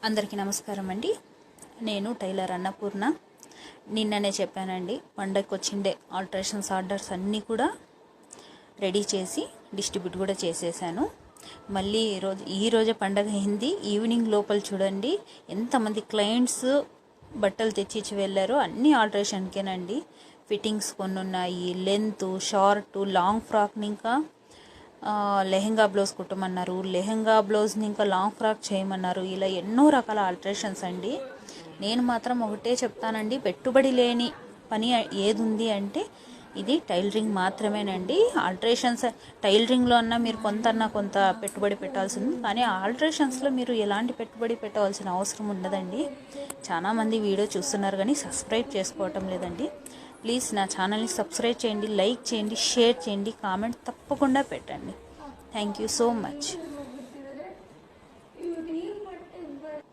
అందరికీ నమస్కారం అండి. నేను టైలర్ అన్నపూర్ణ. నిన్ననే చెప్పానండి, పండగకి వచ్చిండే ఆల్టరేషన్స్ ఆర్డర్స్ అన్నీ కూడా రెడీ చేసి డిస్ట్రిబ్యూట్ కూడా చేసేసాను. మళ్ళీ ఈరోజే పండగ అయింది. ఈవినింగ్ లోపల చూడండి ఎంతమంది క్లయింట్స్ బట్టలు తెచ్చిచ్చి వెళ్ళారో. అన్ని ఆల్టరేషన్కేనండి. ఫిట్టింగ్స్ కొన్ని ఉన్నాయి, లెంత్, షార్ట్, లాంగ్ ఫ్రాక్ని ఇంకా లెహెంగా బ్లౌజ్ కుట్టమన్నారు, లెహెంగా బ్లౌజ్ని ఇంకా లాంగ్ ఫ్రాక్ చేయమన్నారు. ఇలా ఎన్నో రకాల ఆల్టరేషన్స్ అండి. నేను మాత్రం ఒకటే చెప్తానండి, పెట్టుబడి లేని పని ఏది ఉంది అంటే ఇది టైలరింగ్ మాత్రమేనండి. ఆల్టరేషన్స్ టైలరింగ్లో అన్నా మీరు కొంత పెట్టుబడి పెట్టాల్సింది, కానీ ఆల్టరేషన్స్లో మీరు ఎలాంటి పెట్టుబడి పెట్టవలసిన అవసరం ఉండదండి. చాలామంది వీడియో చూస్తున్నారు కానీ సబ్స్క్రైబ్ చేసుకోవటం లేదండి. ప్లీజ్ నా ఛానల్ని సబ్స్క్రైబ్ చేయండి, లైక్ చేయండి, షేర్ చేయండి, కామెంట్ తప్పకుండా పెట్టండి. Thank you so much.